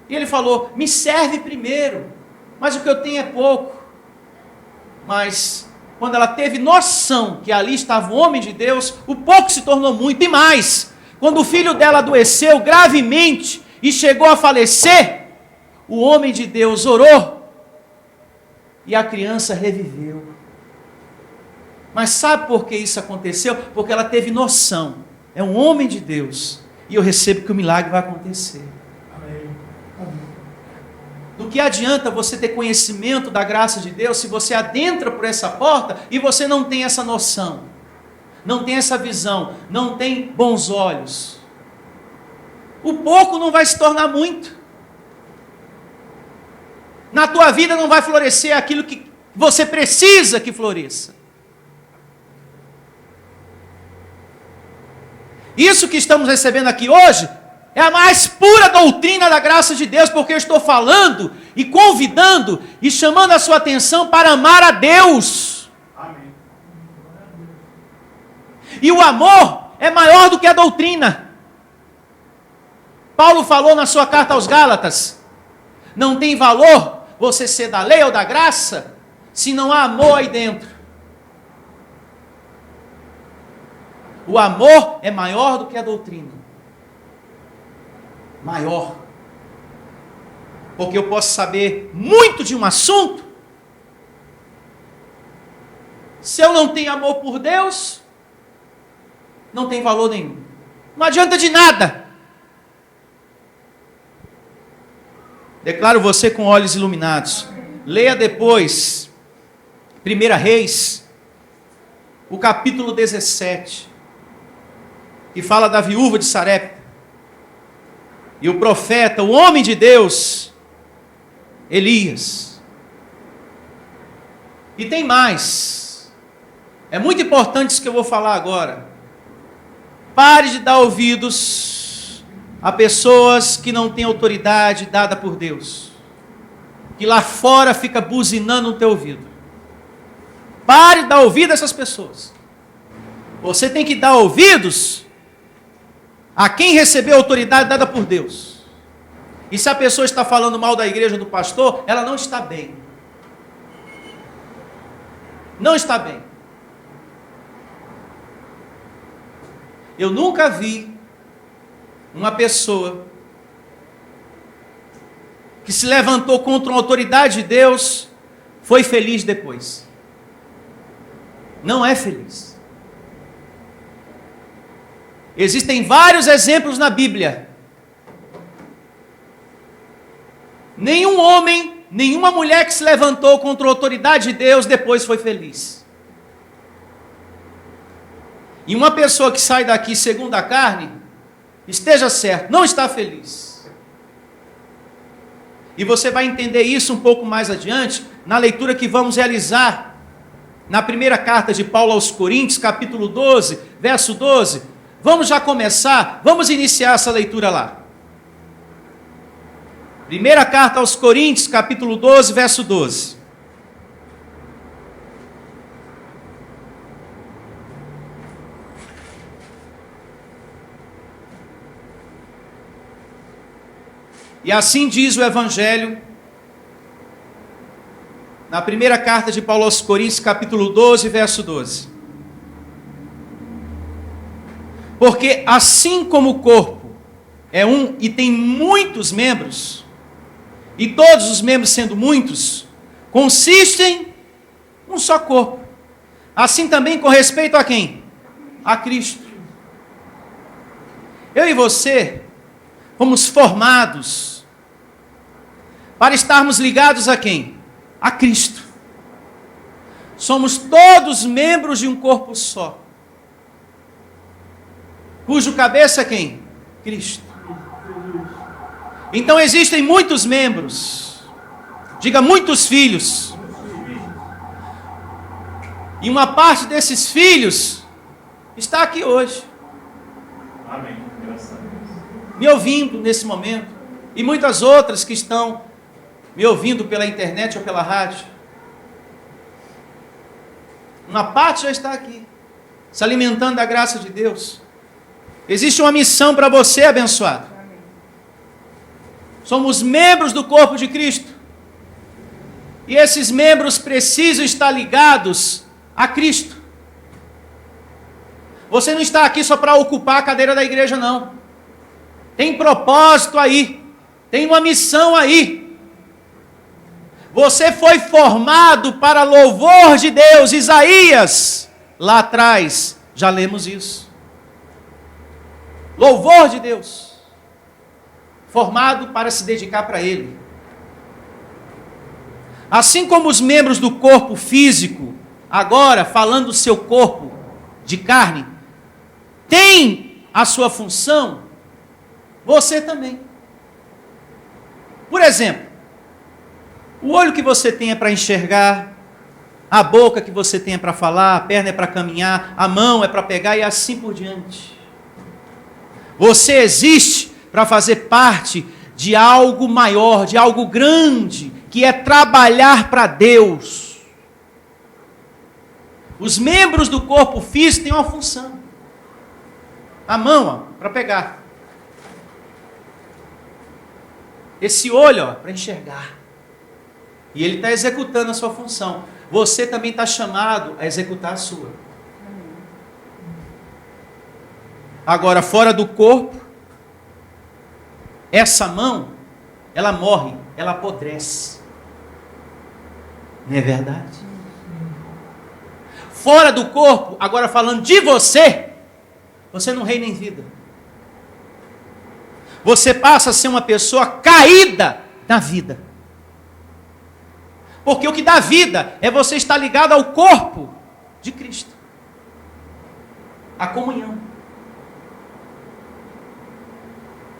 Speaker 2: e ele falou: me serve primeiro, mas o que eu tenho é pouco. Mas, quando ela teve noção que ali estava o homem de Deus, o pouco se tornou muito. E mais, quando o filho dela adoeceu gravemente e chegou a falecer, o homem de Deus orou, e a criança reviveu. Mas sabe por que isso aconteceu? Porque ela teve noção. É um homem de Deus. E eu recebo que o milagre vai acontecer.
Speaker 3: Amém.
Speaker 2: Do que adianta você ter conhecimento da graça de Deus se você adentra por essa porta e você não tem essa noção, não tem essa visão, não tem bons olhos? O pouco não vai se tornar muito. Na tua vida não vai florescer aquilo que você precisa que floresça. Isso que estamos recebendo aqui hoje é a mais pura doutrina da graça de Deus, porque eu estou falando e convidando e chamando a sua atenção para amar a Deus.
Speaker 3: Amém.
Speaker 2: E o amor é maior do que a doutrina. Paulo falou na sua carta aos Gálatas: não tem valor você ser da lei ou da graça se não há amor aí dentro. O amor é maior do que a doutrina. Maior. Porque eu posso saber muito de um assunto. Se eu não tenho amor por Deus, não tem valor nenhum. Não adianta de nada. Declaro você com olhos iluminados. Leia depois 1 Reis, o capítulo 17. Que fala da viúva de Sarepta. E o profeta, o homem de Deus, Elias. E tem mais. É muito importante isso que eu vou falar agora. Pare de dar ouvidos a pessoas que não têm autoridade dada por Deus. Que lá fora fica buzinando no teu ouvido. Pare de dar ouvido a essas pessoas. Você tem que dar ouvidos a quem recebeu a autoridade dada por Deus. E se a pessoa está falando mal da igreja, do pastor, ela não está bem. Não está bem. Eu nunca vi uma pessoa que se levantou contra uma autoridade de Deus, foi feliz depois. Não é feliz. Existem vários exemplos na Bíblia. Nenhum homem, nenhuma mulher que se levantou contra a autoridade de Deus depois foi feliz. E uma pessoa que sai daqui segundo a carne, esteja certo, não está feliz. E você vai entender isso um pouco mais adiante, na leitura que vamos realizar, na primeira carta de Paulo aos Coríntios, capítulo 12, verso 12. Vamos já começar, vamos iniciar essa leitura lá. Primeira carta aos Coríntios, capítulo 12, verso 12. E assim diz o Evangelho, na primeira carta de Paulo aos Coríntios, capítulo 12, verso 12. Porque assim como o corpo é um e tem muitos membros, e todos os membros sendo muitos, consistem um só corpo. Assim também com respeito a quem? A Cristo. Eu e você fomos formados para estarmos ligados a quem? A Cristo. Somos todos membros de um corpo só. Cujo cabeça é quem? Cristo. Então existem muitos membros. Diga, muitos filhos. E uma parte desses filhos está aqui hoje.
Speaker 3: Amém. Graças a Deus.
Speaker 2: Me ouvindo nesse momento. E muitas outras que estão me ouvindo pela internet ou pela rádio. Uma parte já está aqui, se alimentando da graça de Deus. Existe uma missão para você, abençoado. Somos membros do corpo de Cristo. E esses membros precisam estar ligados a Cristo. Você não está aqui só para ocupar a cadeira da igreja, não. Tem propósito aí. Tem uma missão aí. Você foi formado para louvor de Deus. Isaías lá atrás, já lemos isso. Louvor de Deus, formado para se dedicar para Ele. Assim como os membros do corpo físico, agora falando do seu corpo de carne, tem a sua função, você também. Por exemplo, o olho que você tem é para enxergar, a boca que você tem é para falar, a perna é para caminhar, a mão é para pegar e assim por diante. Você existe para fazer parte de algo maior, de algo grande, que é trabalhar para Deus. Os membros do corpo físico têm uma função. A mão, para pegar. Esse olho, para enxergar. E ele está executando a sua função. Você também está chamado a executar a sua. Agora, fora do corpo, essa mão, ela morre, ela apodrece. Não é verdade? Fora do corpo, agora falando de você, você não reina em vida. Você passa a ser uma pessoa caída na vida. Porque o que dá vida é você estar ligado ao corpo de Cristo. A comunhão.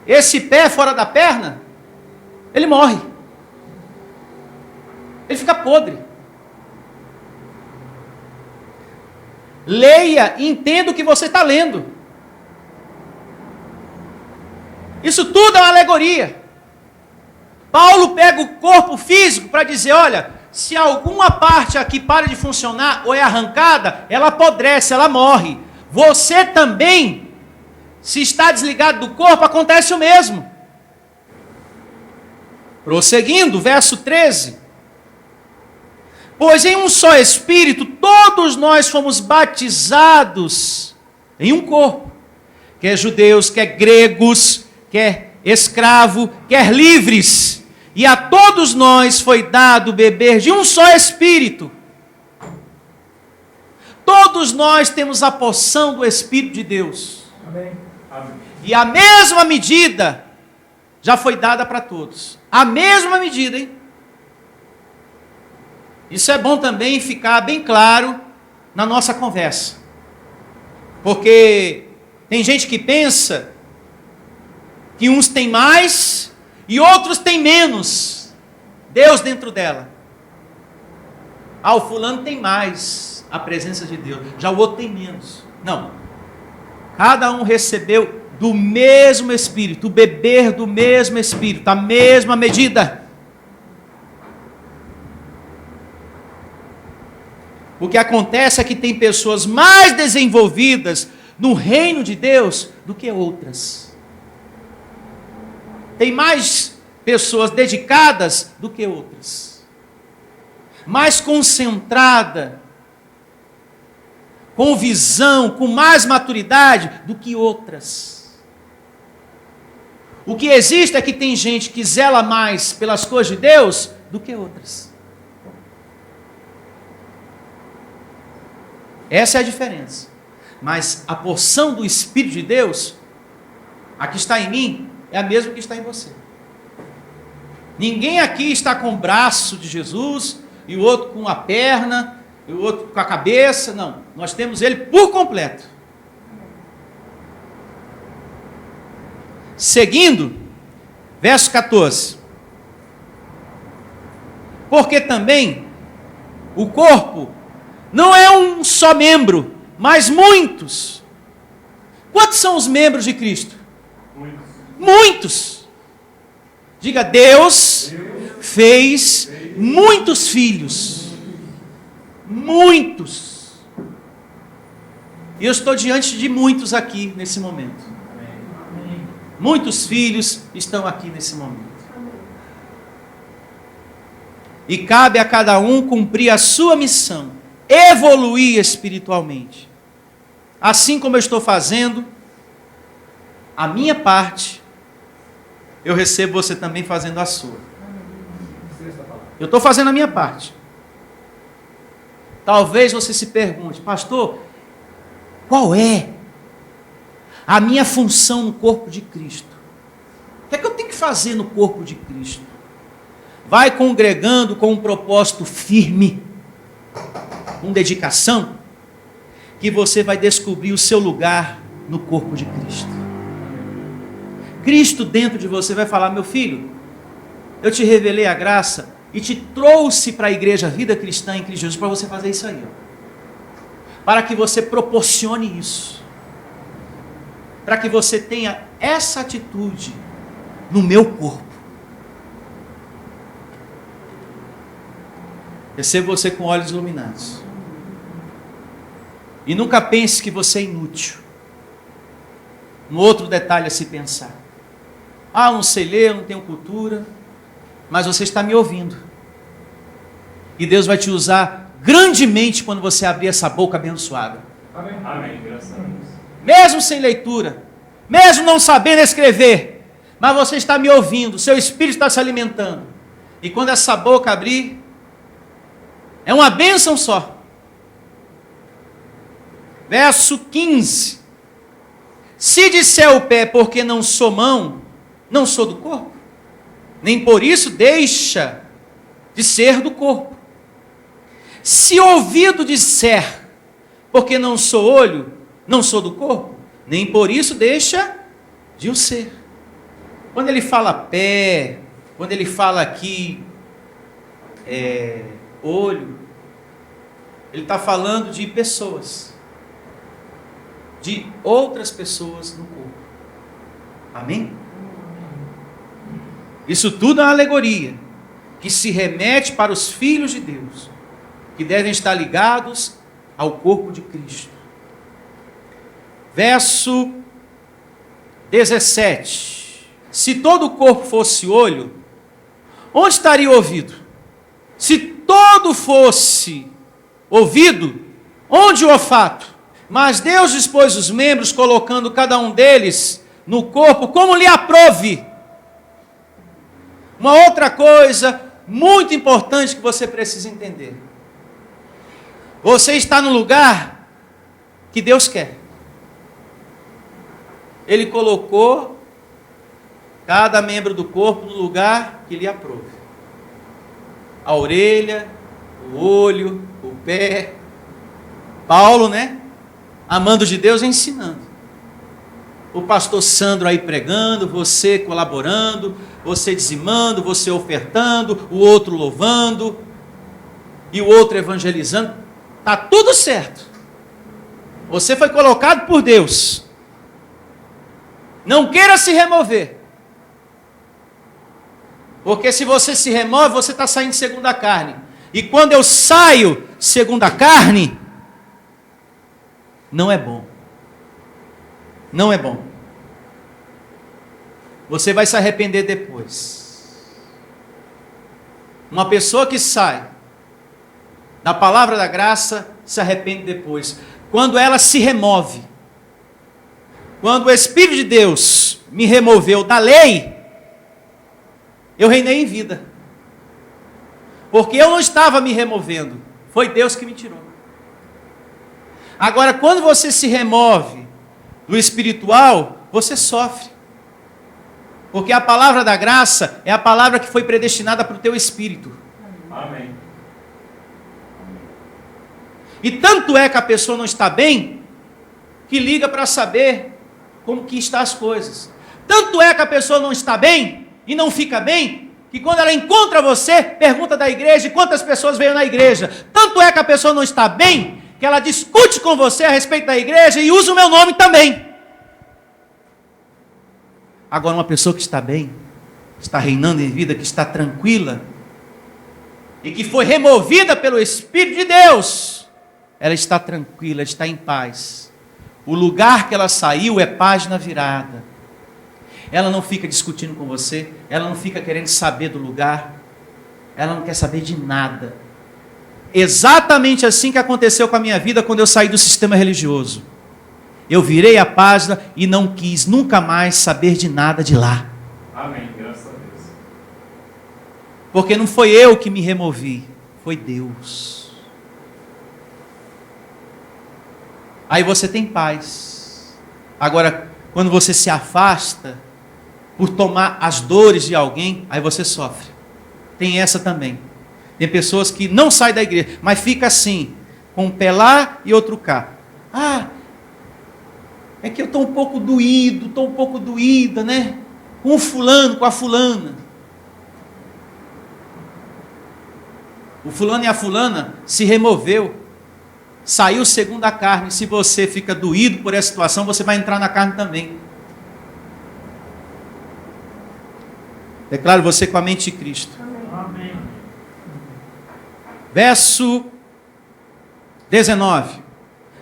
Speaker 2: Esse pé fora da perna, ele morre. Ele fica podre. Leia e entenda o que você está lendo. Isso tudo é uma alegoria. Paulo pega o corpo físico para dizer, olha, se alguma parte aqui para de funcionar ou é arrancada, ela apodrece, ela morre. Você também, se está desligado do corpo, acontece o mesmo. Prosseguindo, verso 13. Pois em um só Espírito, todos nós fomos batizados em um corpo. Quer judeus, quer gregos, quer escravo, quer livres. E a todos nós foi dado beber de um só Espírito. Todos nós temos a porção do Espírito de Deus.
Speaker 3: Amém. Amém.
Speaker 2: E a mesma medida já foi dada para todos. A mesma medida, hein? Isso é bom também ficar bem claro na nossa conversa. Porque tem gente que pensa que uns têm mais e outros têm menos Deus dentro dela. Ah, o fulano tem mais a presença de Deus, já o outro tem menos. Não. Cada um recebeu do mesmo Espírito, o beber do mesmo Espírito, a mesma medida. O que acontece é que tem pessoas mais desenvolvidas no reino de Deus do que outras. Tem mais pessoas dedicadas do que outras. Mais concentrada, com visão, com mais maturidade do que outras. O que existe é que tem gente que zela mais pelas coisas de Deus do que outras. Essa é a diferença. Mas a porção do Espírito de Deus, a que está em mim, é a mesma que está em você. Ninguém aqui está com o braço de Jesus, e o outro com a perna, e o outro com a cabeça. Não, nós temos ele por completo. Seguindo, verso 14. Porque também o corpo não é um só membro, mas muitos. Quantos são os membros de Cristo? Muitos. Diga, Deus fez muitos filhos. Muitos. E eu estou diante de muitos aqui nesse momento. Muitos filhos estão aqui nesse momento. E cabe a cada um cumprir a sua missão, evoluir espiritualmente. Assim como eu estou fazendo a minha parte, eu recebo você também fazendo a sua. Eu estou fazendo a minha parte. Talvez você se pergunte, pastor, Qual é a minha função no corpo de Cristo? O que é que eu tenho que fazer no corpo de Cristo? Vai congregando com um propósito firme, com dedicação, que você vai descobrir o seu lugar no corpo de Cristo. Cristo dentro de você vai falar: meu filho, eu te revelei a graça e te trouxe para a igreja Vida Cristã em Cristo Jesus para você fazer isso aí, para que você proporcione isso, para que você tenha essa atitude no meu corpo. Receba você com olhos iluminados. E nunca pense que você é inútil. Um outro detalhe a se pensar: ah, eu não sei ler, eu não tenho cultura, mas você está me ouvindo. E Deus vai te usar grandemente quando você abrir essa boca abençoada.
Speaker 3: Amém. Amém. Graças a Deus.
Speaker 2: Mesmo sem leitura, mesmo não sabendo escrever, mas você está me ouvindo, seu espírito está se alimentando. E quando essa boca abrir, é uma bênção só. Verso 15. Se disser o pé, porque não sou mão, não sou do corpo, nem por isso deixa de ser do corpo. Se ouvido disser, porque não sou olho, não sou do corpo, nem por isso deixa de o ser. Quando ele fala pé, quando ele fala aqui olho, ele está falando de pessoas, de outras pessoas no corpo. Amém? Isso tudo é uma alegoria que se remete para os filhos de Deus, que devem estar ligados ao corpo de Cristo. Verso 17. Se todo o corpo fosse olho, onde estaria o ouvido? Se todo fosse ouvido, onde o olfato? Mas Deus dispôs os membros, colocando cada um deles no corpo como lhe aprouve. Uma outra coisa muito importante que você precisa entender: você está no lugar que Deus quer. Ele colocou cada membro do corpo no lugar que lhe aprouve. A orelha, o olho, o pé. Paulo, amando de Deus, ensinando. O pastor Sandro aí pregando, você colaborando, você dizimando, você ofertando, o outro louvando, e o outro evangelizando. Está tudo certo. Você foi colocado por Deus. Não queira se remover. Porque se você se remove, você está saindo segundo a carne. E quando eu saio segundo a carne, não é bom. Não é bom. Você vai se arrepender depois. Uma pessoa que sai da palavra da graça se arrepende depois. Quando ela se remove. Quando o Espírito de Deus me removeu da lei, eu reinei em vida. Porque eu não estava me removendo. Foi Deus que me tirou. Agora, quando você se remove do espiritual, você sofre. Porque a palavra da graça é a palavra que foi predestinada para o teu espírito.
Speaker 3: Amém.
Speaker 2: E tanto é que a pessoa não está bem, que liga para saber como que estão as coisas. Tanto é que a pessoa não está bem e não fica bem, que quando ela encontra você, pergunta da igreja, e quantas pessoas veio na igreja. Tanto é que a pessoa não está bem, que ela discute com você a respeito da igreja e usa o meu nome também. Agora, uma pessoa que está bem, está reinando em vida, que está tranquila, e que foi removida pelo Espírito de Deus, ela está tranquila, está em paz. O lugar que ela saiu é página virada. Ela não fica discutindo com você, ela não fica querendo saber do lugar, ela não quer saber de nada. Exatamente assim que aconteceu com a minha vida quando eu saí do sistema religioso. Eu virei a página e não quis nunca mais saber de nada de lá.
Speaker 3: Amém. Graças a Deus.
Speaker 2: Porque não foi eu que me removi, foi Deus. aí você tem paz. Agora, quando você se afasta por tomar as dores de alguém, aí você sofre. Tem essa também. Tem pessoas que não saem da igreja, mas fica assim, com um pé lá e outro cá. Ah, é que eu estou um pouco doído, estou um pouco doída, né? Com o fulano, com a fulana. O fulano e a fulana se removeu, saiu segundo a carne. Se você fica doído por essa situação, você vai entrar na carne também. Declaro você com a mente de Cristo.
Speaker 3: Amém.
Speaker 2: Verso 19.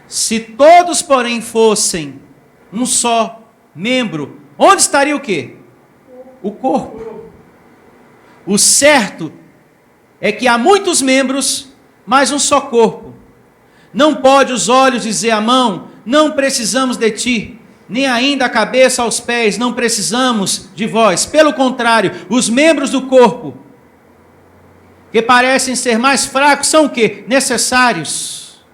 Speaker 2: Se todos, porém, fossem um só membro, onde estaria o quê? O corpo. O certo é que há muitos membros, mas um só corpo. Não pode os olhos dizer à mão, não precisamos de ti, nem ainda a cabeça aos pés, não precisamos de vós. Pelo contrário, os membros do corpo, que parecem ser mais fracos, são o quê? Necessários.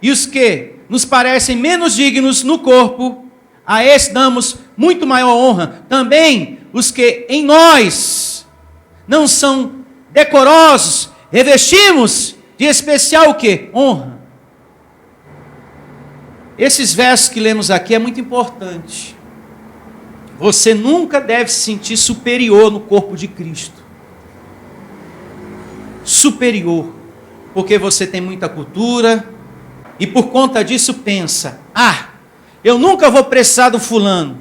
Speaker 2: E os que nos parecem menos dignos no corpo, a esse damos muito maior honra. Também os que em nós não são decorosos, revestimos de especial o quê? Honra. Esses versos que lemos aqui é muito importante. Você nunca deve se sentir superior no corpo de Cristo. Superior. Porque você tem muita cultura e por conta disso pensa, eu nunca vou precisar do fulano.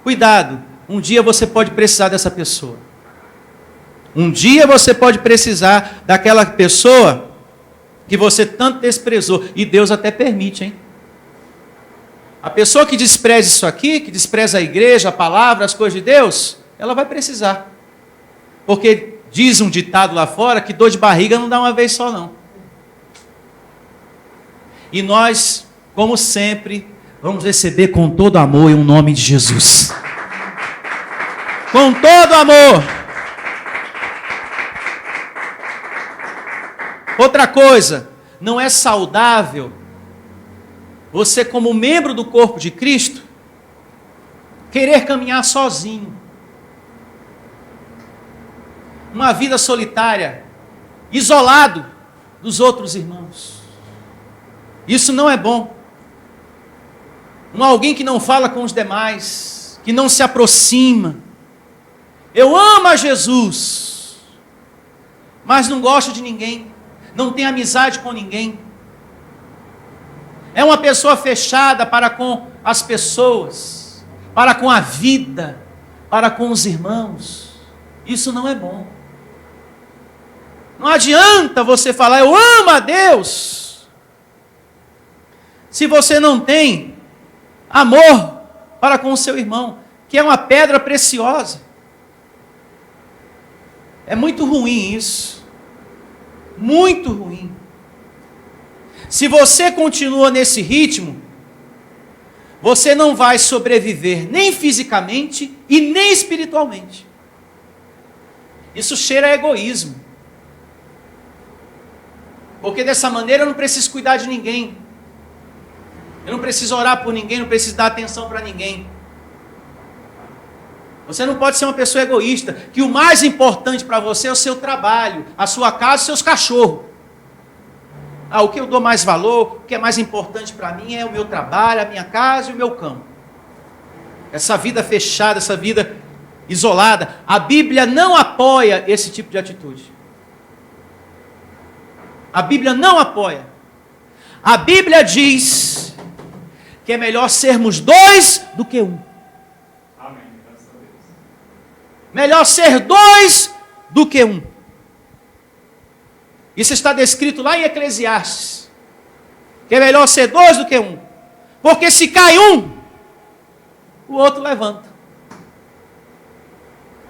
Speaker 2: Cuidado, um dia você pode precisar dessa pessoa. Um dia você pode precisar daquela pessoa que você tanto desprezou. E Deus até permite, hein? A pessoa que despreza isso aqui, que despreza a igreja, a palavra, as coisas de Deus, ela vai precisar. Porque diz um ditado lá fora que dor de barriga não dá uma vez só, não. E nós, como sempre, vamos receber com todo amor em um nome de Jesus. Com todo amor. Outra coisa, não é saudável você, como membro do corpo de Cristo, querer caminhar sozinho. Uma vida solitária, isolado dos irmãos. Isso não é bom. Alguém que não fala com os demais, que não se aproxima. Eu amo a Jesus, mas não gosto de ninguém, não tem amizade com ninguém. É uma pessoa fechada para com as pessoas, para com a vida, para com os irmãos. Isso não é bom. Não adianta você falar, eu amo a Deus, se você não tem amor para com o seu irmão, que é uma pedra preciosa. É muito ruim isso. Muito ruim. Se você continua nesse ritmo, você não vai sobreviver nem fisicamente e nem espiritualmente. Isso cheira a egoísmo. Porque dessa maneira eu não preciso cuidar de ninguém. Eu não preciso orar por ninguém, não preciso dar atenção para ninguém. Você não pode ser uma pessoa egoísta, que o mais importante para você é o seu trabalho, a sua casa, os seus cachorros. O que eu dou mais valor, o que é mais importante para mim é o meu trabalho, a minha casa e o meu campo. Essa vida fechada, essa vida isolada, a Bíblia não apoia esse tipo de atitude. A Bíblia não apoia. A Bíblia diz que é melhor sermos dois do que um.
Speaker 3: Amém. Graças a Deus.
Speaker 2: Melhor ser dois do que um. Isso está descrito lá em Eclesiastes. Que é melhor ser dois do que um. Porque se cai um, o outro levanta.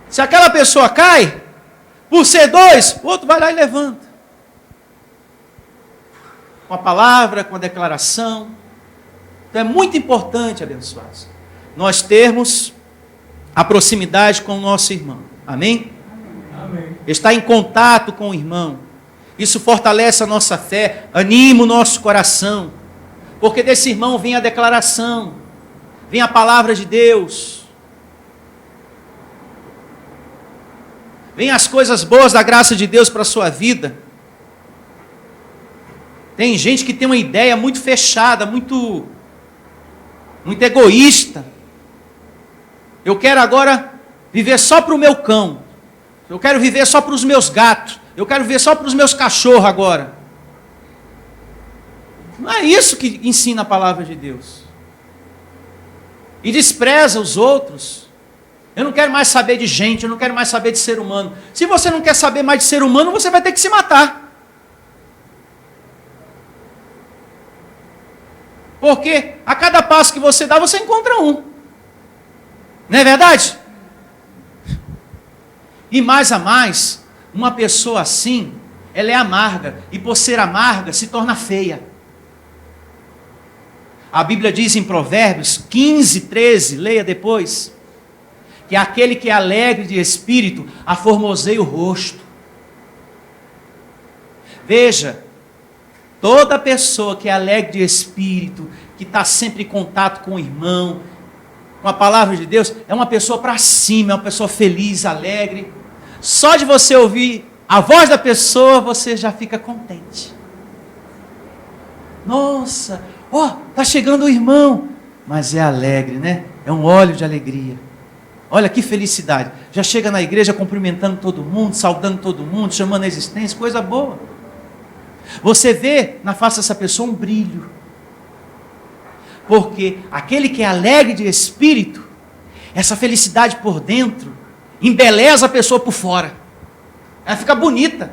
Speaker 2: Se aquela pessoa cai, por ser dois, o outro vai lá e levanta. Com a palavra, com a declaração. Então é muito importante, abençoados, nós termos a proximidade com o nosso irmão. Amém?
Speaker 3: Amém.
Speaker 2: Estar em contato com o irmão. Isso fortalece a nossa fé, anima o nosso coração. Porque desse irmão vem a declaração, vem a palavra de Deus, vem as coisas boas da graça de Deus para a sua vida. Tem gente que tem uma ideia muito fechada, muito egoísta. Eu quero agora viver só para o meu cão. Eu quero viver só para os meus gatos. Eu quero viver só para os meus cachorros agora. Não é isso que ensina a palavra de Deus. E despreza os outros. Eu não quero mais saber de gente, eu não quero mais saber de ser humano. Se você não quer saber mais de ser humano, você vai ter que se matar. Porque a cada passo que você dá, você encontra um. Não é verdade? E mais a mais, uma pessoa assim, ela é amarga. E por ser amarga, se torna feia. A Bíblia diz em Provérbios 15, 13, leia depois, que aquele que é alegre de espírito, aformoseia o rosto. Veja, toda pessoa que é alegre de espírito, que está sempre em contato com o irmão, com a palavra de Deus, é uma pessoa para cima, é uma pessoa feliz, alegre. Só de você ouvir a voz da pessoa, você já fica contente. Nossa, está chegando o irmão. Mas é alegre, né? É um óleo de alegria. Olha que felicidade. Já chega na igreja cumprimentando todo mundo, saudando todo mundo, chamando a existência, coisa boa. Você vê na face dessa pessoa um brilho. Porque aquele que é alegre de espírito, essa felicidade por dentro, embeleza a pessoa por fora. Ela fica bonita.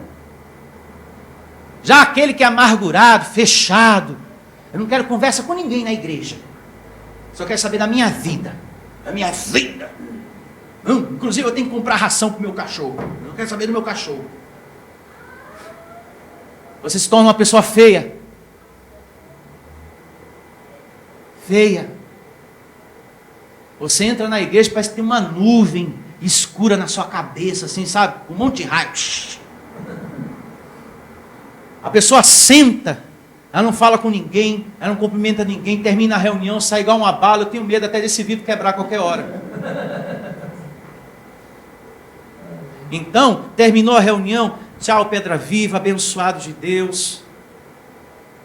Speaker 2: Já aquele que é amargurado, fechado, eu não quero conversa com ninguém na igreja. Só quero saber da minha vida. Da minha vida. Inclusive eu tenho que comprar ração para o meu cachorro. Eu não quero saber do meu cachorro. Você se torna uma pessoa feia. Feia. Você entra na igreja, parece que tem uma nuvem escura na sua cabeça, assim, sabe? Um monte de raio. A pessoa senta, ela não fala com ninguém, ela não cumprimenta ninguém, termina a reunião, sai igual uma bala. Eu tenho medo até desse vidro quebrar a qualquer hora. Então, terminou a reunião, tchau, pedra viva, abençoado de Deus.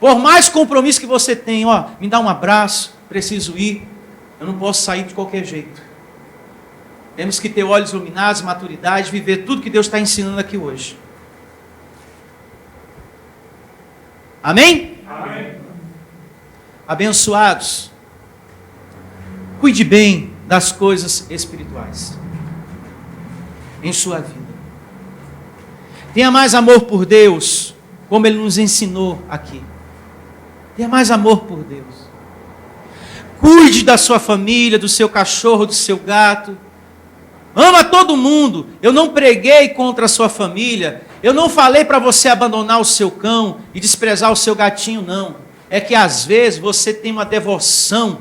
Speaker 2: Por mais compromisso que você tem, me dá um abraço, preciso ir, eu não posso sair de qualquer jeito. Temos que ter olhos iluminados, maturidade, viver tudo que Deus está ensinando aqui hoje. Amém?
Speaker 3: Amém.
Speaker 2: Abençoados, cuide bem das coisas espirituais em sua vida. Tenha mais amor por Deus, como Ele nos ensinou aqui. Tenha mais amor por Deus. Cuide da sua família, do seu cachorro, do seu gato. Ama todo mundo. Eu não preguei contra a sua família. Eu não falei para você abandonar o seu cão e desprezar o seu gatinho, não. É que às vezes você tem uma devoção,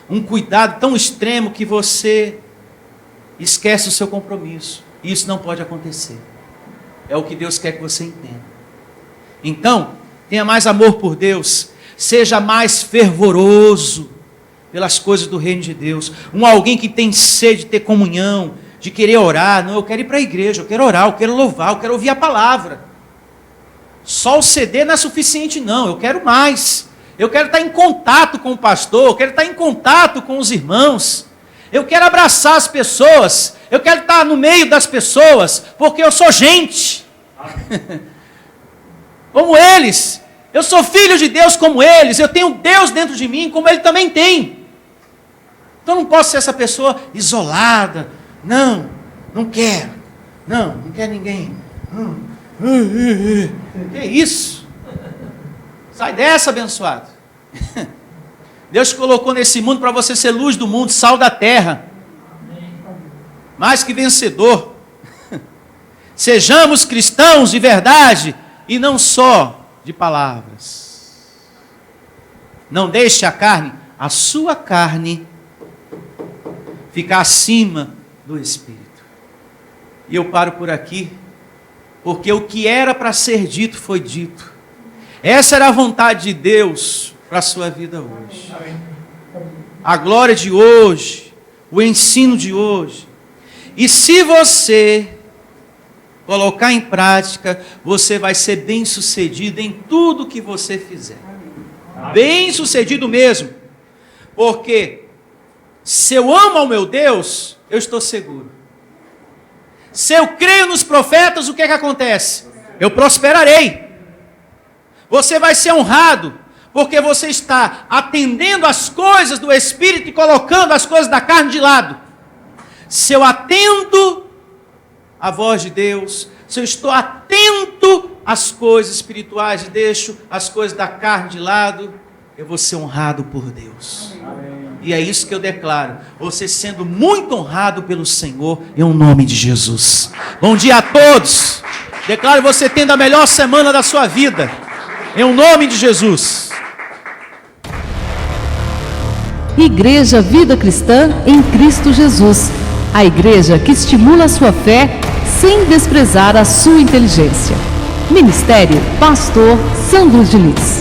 Speaker 2: um cuidado tão extremo que você esquece o seu compromisso. E isso não pode acontecer. É o que Deus quer que você entenda. Então, tenha mais amor por Deus. Seja mais fervoroso pelas coisas do reino de Deus. Alguém que tem sede de ter comunhão, de querer orar. Não, eu quero ir para a igreja, eu quero orar, eu quero louvar, eu quero ouvir a palavra. Só o CD não é suficiente, não. Eu quero mais. Eu quero estar em contato com o pastor, eu quero estar em contato com os irmãos. Eu quero abraçar as pessoas. Eu quero estar no meio das pessoas, porque eu sou gente. Como eles. Eu sou filho de Deus como eles. Eu tenho Deus dentro de mim, como Ele também tem. Então não posso ser essa pessoa isolada. Não quero. Não quero ninguém. Que isso? Sai dessa, abençoado. Deus te colocou nesse mundo para você ser luz do mundo, sal da terra. Mais que vencedor. Sejamos cristãos de verdade e não só de palavras. Não deixe a sua carne, ficar acima do Espírito. E eu paro por aqui, porque o que era para ser dito foi dito. Essa era a vontade de Deus para a sua vida hoje. A glória de hoje, o ensino de hoje. E se você colocar em prática, você vai ser bem-sucedido em tudo que você fizer. Bem-sucedido mesmo. Porque se eu amo ao meu Deus, eu estou seguro. Se eu creio nos profetas, o que é que acontece? Eu prosperarei. Você vai ser honrado, porque você está atendendo às coisas do Espírito e colocando as coisas da carne de lado. Se eu atendo à voz de Deus, se eu estou atento às coisas espirituais e deixo as coisas da carne de lado, eu vou ser honrado por Deus. E é isso que eu declaro, você sendo muito honrado pelo Senhor, em nome de Jesus. Bom dia a todos. Declaro você tendo a melhor semana da sua vida, em nome de Jesus.
Speaker 4: Igreja Vida Cristã em Cristo Jesus. A igreja que estimula a sua fé sem desprezar a sua inteligência. Ministério Pastor Sandro Diniz.